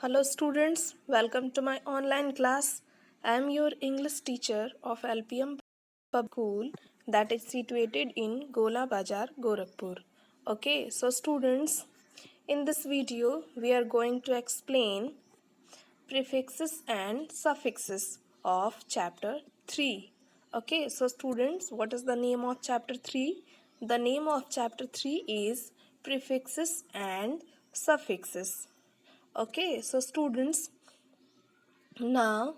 Hello students, welcome to my online class. I am your English teacher of LPM Public School that is situated in Gola Bazar, Gorakhpur. Okay, so students, in this video we are going to explain prefixes and suffixes of chapter 3. Okay, so students, what is the name of chapter 3? The name of chapter 3 is prefixes and suffixes. Okay, so students, now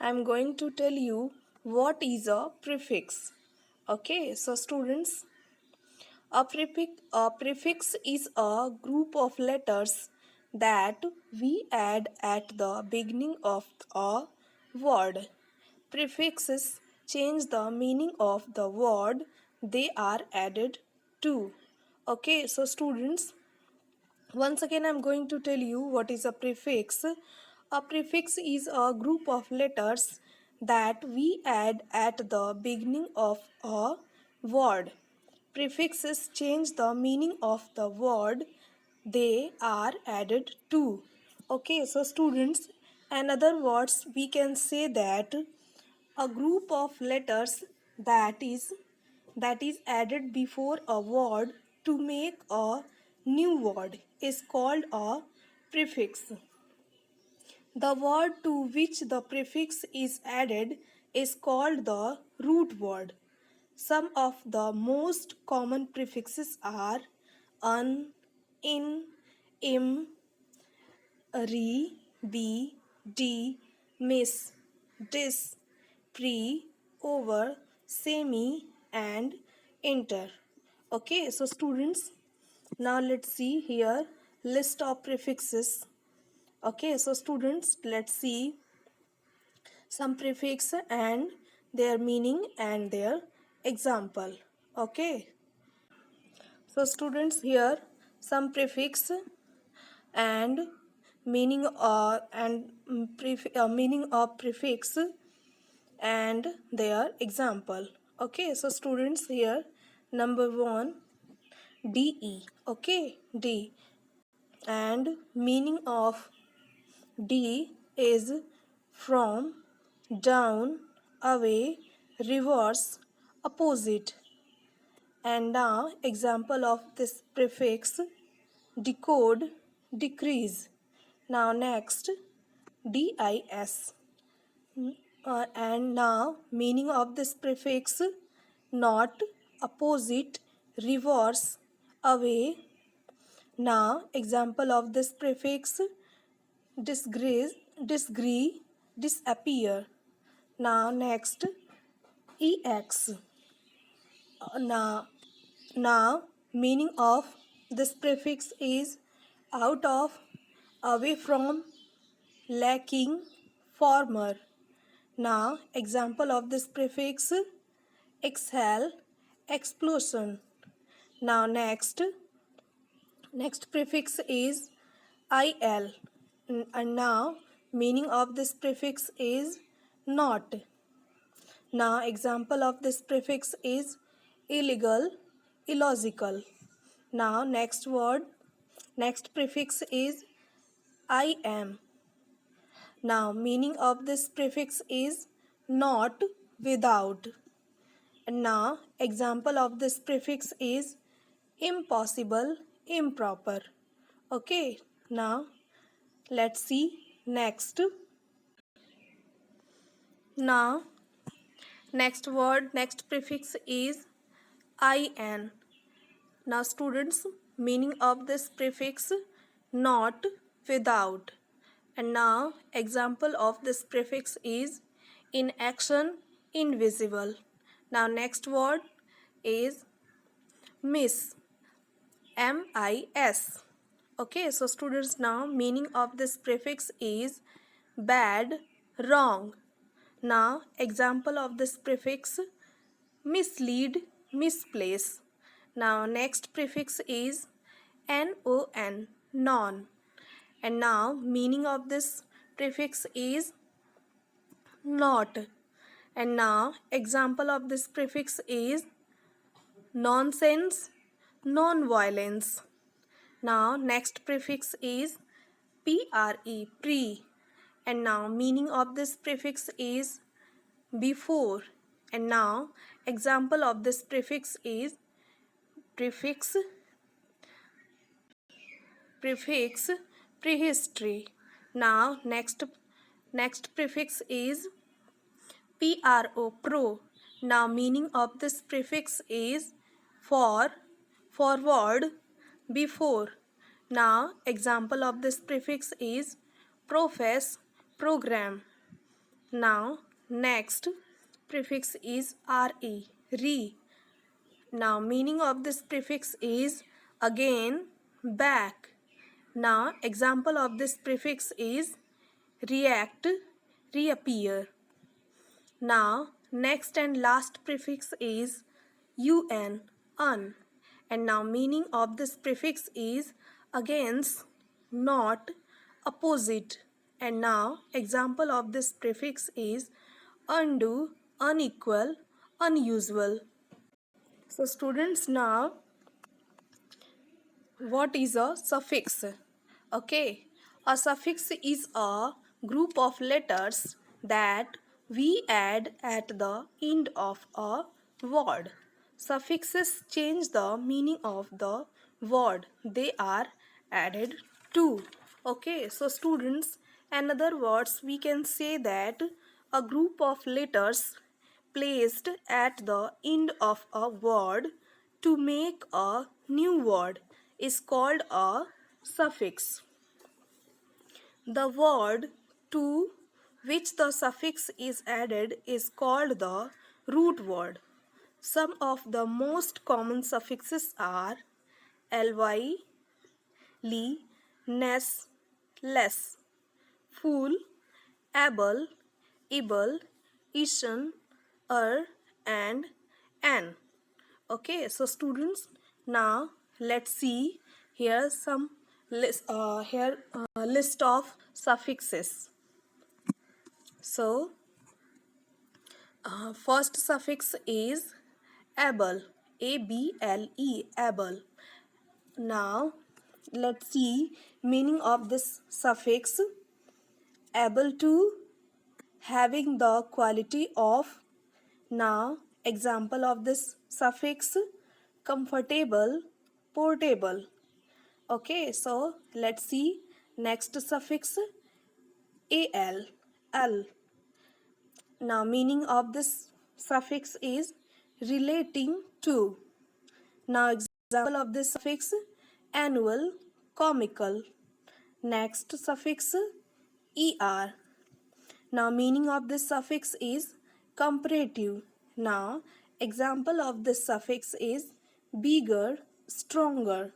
I'm going to tell you what is a prefix. Okay, so students, a prefix is a group of letters that we add at the beginning of a word. Prefixes change the meaning of the word they are added to. Okay, so students, once again, I'm going to tell you what is a prefix. A prefix is a group of letters that we add at the beginning of a word. Prefixes change the meaning of the word they are added to. Okay, so students, in other words, we can say that a group of letters that is added before a word to make a new word is called a prefix. The word to which the prefix is added is called the root word. Some of the most common prefixes are un, in, im, re, be, de, miss, dis, pre, over, semi, and inter. Okay, so students, now let's see here list of prefixes. Okay, so students, let's see some prefix and their meaning and their example. Okay, so students, here some prefix and meaning of prefix and their example. Okay, so students, here number 1, de. Okay, d, and meaning of d is from, down, away, reverse, opposite. And now example of this prefix: decode, decrease. Now next, dis. And now meaning of this prefix: not, opposite, reverse, away. Now example of this prefix: disgrace, disagree, disappear. Now next, ex. Now meaning of this prefix is out of, away from, lacking, former. Now example of this prefix: exhale, explosion. Now next prefix is il. And now meaning of this prefix is not. Now example of this prefix is illegal, illogical. Now next prefix is I am. Now meaning of this prefix is not, without. And now example of this prefix is impossible, improper. Okay, now let's see next. Now next prefix is in. Now students, meaning of this prefix: not, without. And now example of this prefix is in action, invisible. Now next word is miss, mis. Okay, so students, now meaning of this prefix is bad, wrong. Now example of this prefix: mislead, misplace. Now next prefix is non, non. And now meaning of this prefix is not. And now example of this prefix is nonsense, non-violence. Now next prefix is pre. And now meaning of this prefix is before. And now example of this prefix is prefix prehistory. Now next prefix is pro. Now meaning of this prefix is forward, before. Now example of this prefix is profess, program. Now next prefix is re. Now meaning of this prefix is again, back. Now example of this prefix is react, reappear. Now next and last prefix is un. And now meaning of this prefix is against, not, opposite. And now example of this prefix is undo, unequal, unusual. So students, now what is a suffix? Okay, a suffix is a group of letters that we add at the end of a word. Suffixes change the meaning of the word they are added to. Okay, so students, in other words, we can say that a group of letters placed at the end of a word to make a new word is called a suffix. The word to which the suffix is added is called the root word. Some of the most common suffixes are ly, li, ness, less, full, able, ishan, and an. Okay, so students, now let's see here some list of suffixes. So first suffix is able, able. Now let's see meaning of this suffix. Able to, having the quality of. Now example of this suffix, comfortable, portable. Okay, so let's see next suffix, al. Now meaning of this suffix is relating to. Now example of this suffix, annual, comical. Next suffix, er. Now meaning of this suffix is comparative. Now example of this suffix is bigger, stronger.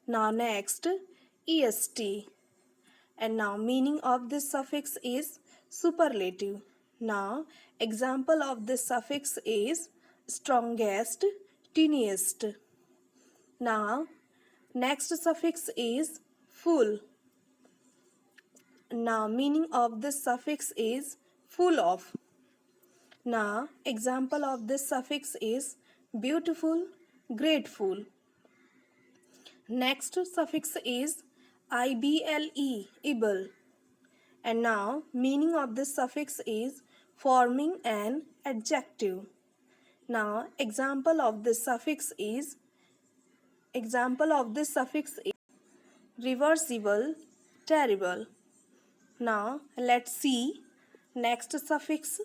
Now next, est. And now meaning of this suffix is superlative. Now example of this suffix is strongest, tiniest. Now next suffix is full. Now meaning of this suffix is full of. Now example of this suffix is beautiful, grateful. Next suffix is able. And now meaning of this suffix is forming an adjective. Now example of this suffix is reversible, terrible. Now let's see next suffix.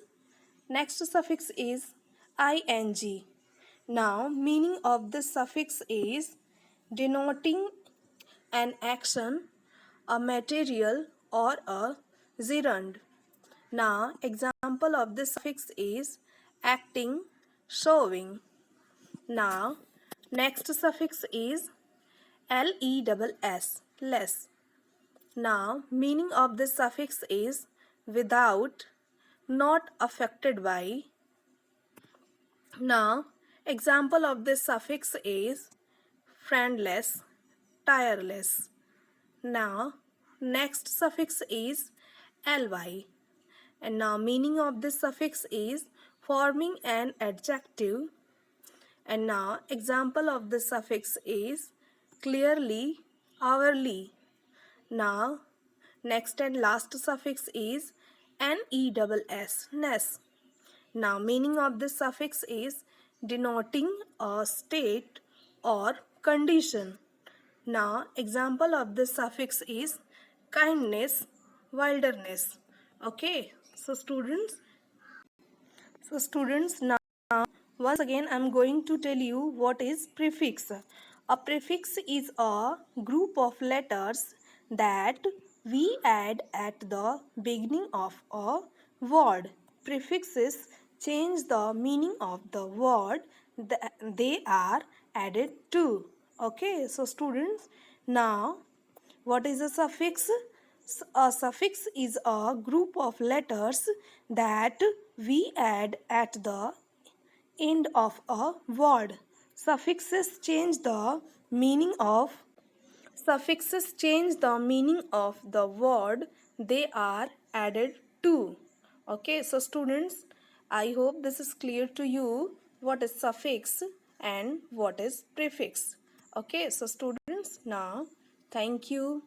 Next suffix is ing. Now meaning of this suffix is denoting an action, a material, or a gerund. Now example of this suffix is acting, showing. Now next suffix is less, less. Now meaning of this suffix is without, not affected by. Now example of this suffix is friendless, tireless. Now next suffix is ly. And now meaning of this suffix is forming an adjective. And now example of this suffix is clearly, hourly. Now Next and last suffix is NESS, ness. Now, meaning of this suffix is denoting a state or condition. Now, example of this suffix is kindness, wilderness. Okay, students, now once again I am going to tell you what is prefix. A prefix is a group of letters that we add at the beginning of a word. Prefixes change the meaning of the word that they are added to. Okay, so students, now what is a suffix? A suffix is a group of letters that we add at the end of a word. Suffixes change the meaning of Suffixes change the meaning of the word they are added to. Okay, so students, I hope this is clear to you what is suffix and what is prefix. Okay, so students, now thank you.